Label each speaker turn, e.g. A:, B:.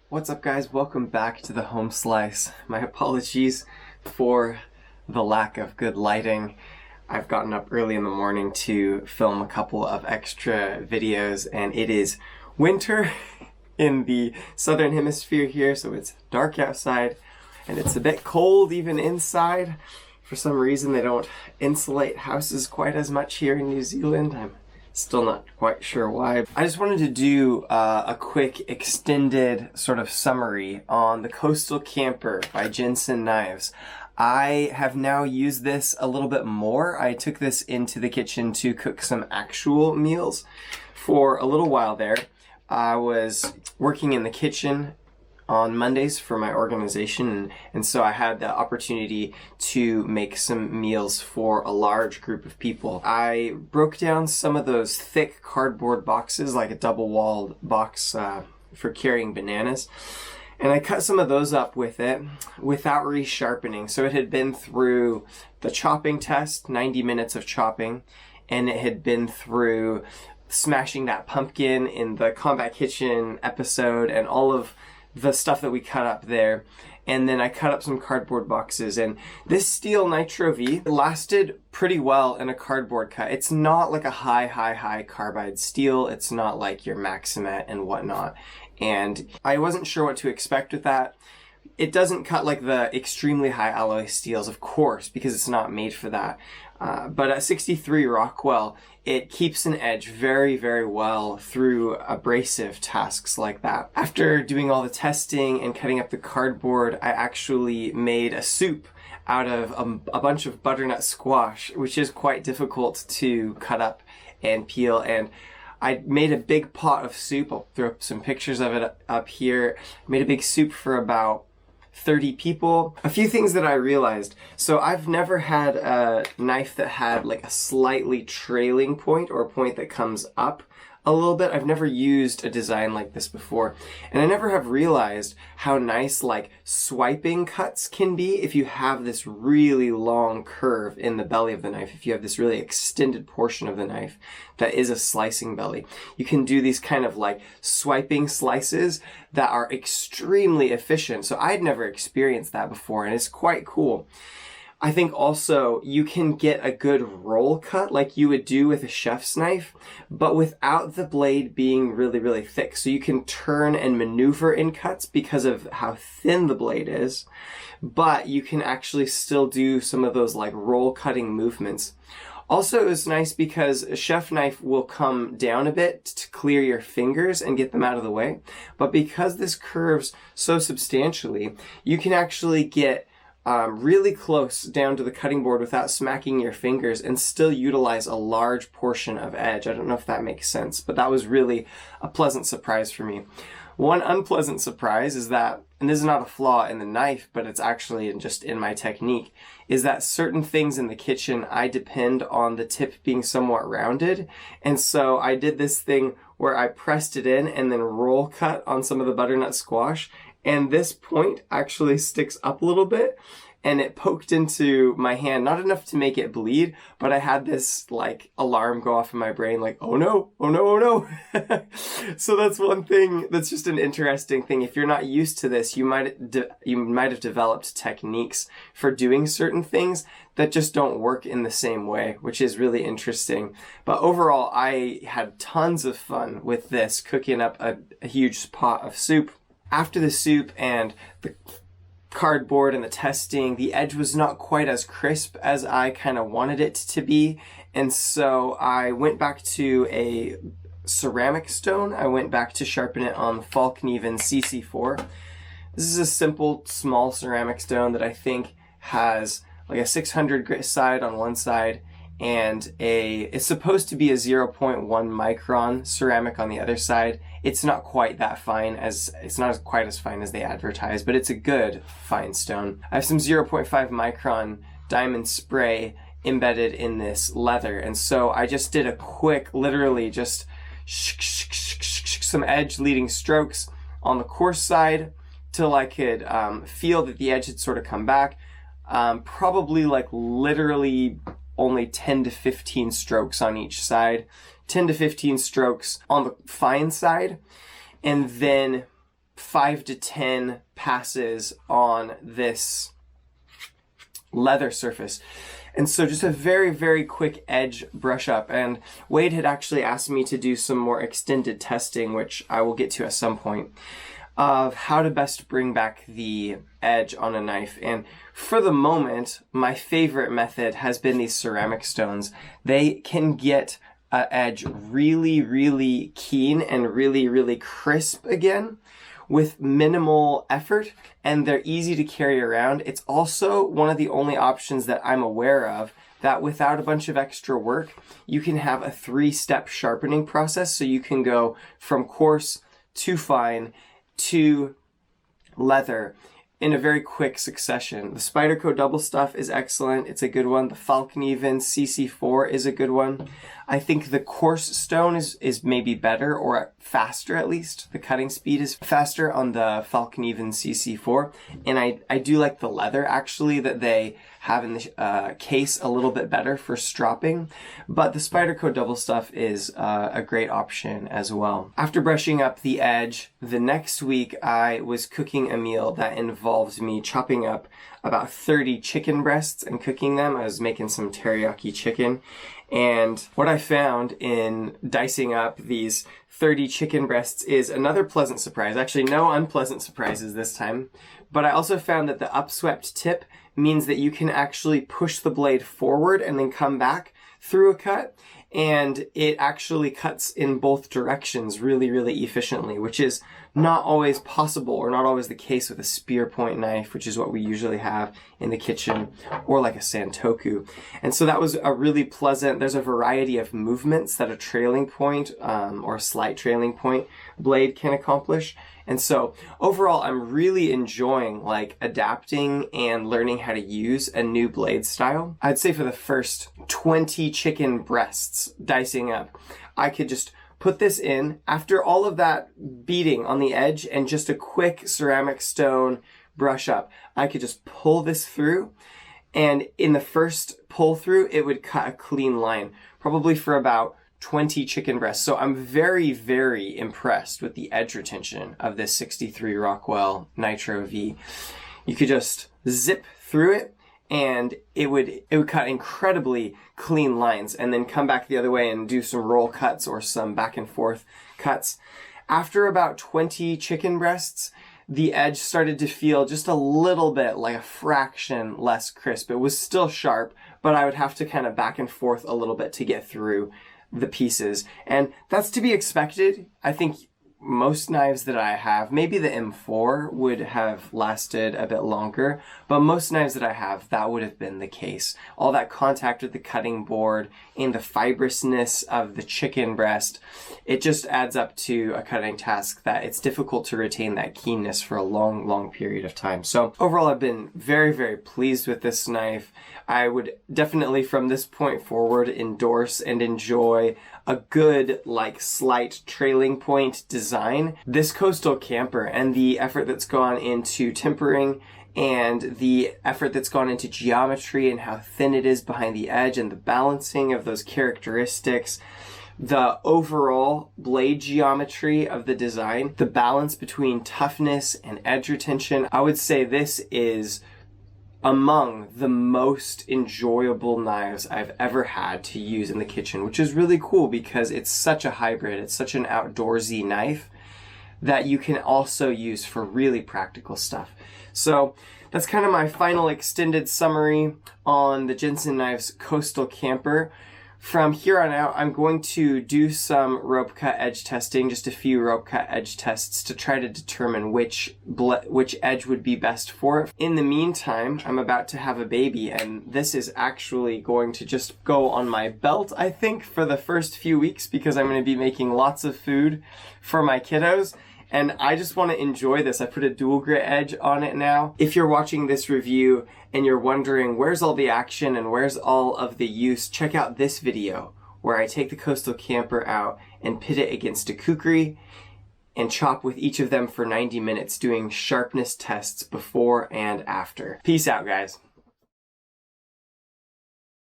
A: What's up, guys? Welcome back to the home slice. My apologies for the lack of good lighting. I've gotten up early in the morning to film a couple of extra videos, and it is winter in the southern hemisphere here, so it's dark outside and it's a bit cold even inside. For some reason they don't insulate houses quite as much here in New Zealand. I'm still not quite sure why. I just wanted to do a quick extended sort of summary on the Coastal Camper by Jensen knives. I have now used this a little bit more. I took this into the kitchen to cook some actual meals for a little while there. I was working in the kitchen on Mondays for my organization, and so I had the opportunity to make some meals for a large group of people. I broke down some of those thick cardboard boxes, like a double-walled box for carrying bananas, and I cut some of those up with it without resharpening. So it had been through the chopping test, 90 minutes of chopping, and it had been through smashing that pumpkin in the Combat Kitchen episode and all of the stuff that we cut up there. And then I cut up some cardboard boxes, and this steel Nitro V lasted pretty well in a cardboard cut. It's not like a high carbide steel. It's not like your Maximet and whatnot. And I wasn't sure what to expect with that. It doesn't cut like the extremely high alloy steels, of course, because it's not made for that. But at 63 Rockwell, it keeps an edge very well through abrasive tasks like that. After doing all the testing and cutting up the cardboard, I actually made a soup out of a bunch of butternut squash, which is quite difficult to cut up and peel. And I made a big pot of soup. I'll throw up some pictures of it up here. I made a big soup for about 30 people. A few things that I realized. So I've never had a knife that had like a slightly trailing point or a point that comes up a little bit. I've never used a design like this before. And I never have realized how nice like swiping cuts can be if you have this really long curve in the belly of the knife. If you have this really extended portion of the knife that is a slicing belly, you can do these kind of like swiping slices that are extremely efficient. So I'd never experienced that before, and it's quite cool. I think also you can get a good roll cut like you would do with a chef's knife, but without the blade being really thick. So you can turn and maneuver in cuts because of how thin the blade is, but you can actually still do some of those like roll cutting movements. Also, it was nice because a chef knife will come down a bit to clear your fingers and get them out of the way. But because this curves so substantially, you can actually get really close down to the cutting board without smacking your fingers and still utilize a large portion of edge. I don't know if that makes sense, but that was really a pleasant surprise for me. One unpleasant surprise is that, and this is not a flaw in the knife, but it's actually just in my technique, is that certain things in the kitchen, I depend on the tip being somewhat rounded. And so I did this thing where I pressed it in and then roll cut on some of the butternut squash. And this point actually sticks up a little bit, and it poked into my hand, not enough to make it bleed, but I had this like alarm go off in my brain, like, oh no. So that's one thing that's just an interesting thing. If you're not used to this, you might have developed techniques for doing certain things that just don't work in the same way, which is really interesting. But overall, I had tons of fun with this, cooking up a huge pot of soup. After the soup and the cardboard and the testing, the edge was not quite as crisp as I kind of wanted it to be. And so I went back to a ceramic stone. I went back to sharpen it on the Falkneven CC4. This is a simple, small ceramic stone that I think has like a 600 grit side on one side and it's supposed to be a 0.1 micron ceramic on the other side. It's not quite that fine, it's not quite as fine as they advertise, but it's a good fine stone. I have some 0.5 micron diamond spray embedded in this leather, and so I just did a quick, literally just some edge leading strokes on the coarse side till I could feel that the edge had sort of come back. Probably like literally only 10 to 15 strokes on each side, 10 to 15 strokes on the fine side, and then 5 to 10 passes on this leather surface. And so just a very, very quick edge brush up. And Wade had actually asked me to do some more extended testing, which I will get to at some point, of how to best bring back the edge on a knife. And for the moment, my favorite method has been these ceramic stones. They can get an edge really, really keen and really, really crisp again with minimal effort, and they're easy to carry around. It's also one of the only options that I'm aware of that without a bunch of extra work, you can have a 3-step sharpening process. So you can go from coarse to fine to leather in a very quick succession. The Spyderco double stuff is excellent. It's a good one. The Falcon Even CC4 is a good one. I think the coarse stone is maybe better, or faster at least. The cutting speed is faster on the Falcon Even CC4. And I do like the leather actually that they have in the case a little bit better for stropping. But the Spyderco double stuff is a great option as well. After brushing up the edge, the next week I was cooking a meal that involved me chopping up about 30 chicken breasts and cooking them. I was making some teriyaki chicken. And what I found in dicing up these 30 chicken breasts is another pleasant surprise. Actually, no unpleasant surprises this time. But I also found that the upswept tip means that you can actually push the blade forward and then come back through a cut. And it actually cuts in both directions really, really efficiently, which is not always possible or not always the case with a spear point knife, which is what we usually have in the kitchen, or like a santoku. And so that was a really pleasant, there's a variety of movements that a trailing point or a slight trailing point blade can accomplish. And so overall, I'm really enjoying like adapting and learning how to use a new blade style. I'd say for the first 20 chicken breasts dicing up, I could just put this in after all of that beating on the edge and just a quick ceramic stone brush up. I could just pull this through, and in the first pull through, it would cut a clean line, probably for about 20 chicken breasts. So I'm very, very impressed with the edge retention of this 63 Rockwell Nitro V. You could just zip through it and it would cut incredibly clean lines, and then come back the other way and do some roll cuts or some back and forth cuts. After about 20 chicken breasts, the edge started to feel just a little bit like a fraction less crisp. It was still sharp, but I would have to kind of back and forth a little bit to get through the pieces. And that's to be expected. I think most knives that I have, maybe the M4 would have lasted a bit longer, but most knives that I have, that would have been the case. All that contact with the cutting board and the fibrousness of the chicken breast, it just adds up to a cutting task that it's difficult to retain that keenness for a long, long period of time. So overall, I've been very, very pleased with this knife. I would definitely from this point forward endorse and enjoy a good, like, slight trailing point design. This coastal camper and the effort that's gone into tempering and the effort that's gone into geometry and how thin it is behind the edge and the balancing of those characteristics, the overall blade geometry of the design, the balance between toughness and edge retention, I would say this is among the most enjoyable knives I've ever had to use in the kitchen, which is really cool because it's such a hybrid. It's such an outdoorsy knife that you can also use for really practical stuff. So that's kind of my final extended summary on the Jensen Knives Coastal Camper. From here on out, I'm going to do some rope cut edge testing, just a few rope cut edge tests to try to determine which edge would be best for it. In the meantime, I'm about to have a baby, and this is actually going to just go on my belt, I think, for the first few weeks, because I'm going to be making lots of food for my kiddos. And I just want to enjoy this. I put a dual grit edge on it now. If you're watching this review and you're wondering where's all the action and where's all of the use, check out this video where I take the Coastal Camper out and pit it against a kukri and chop with each of them for 90 minutes, doing sharpness tests before and after. Peace out, guys.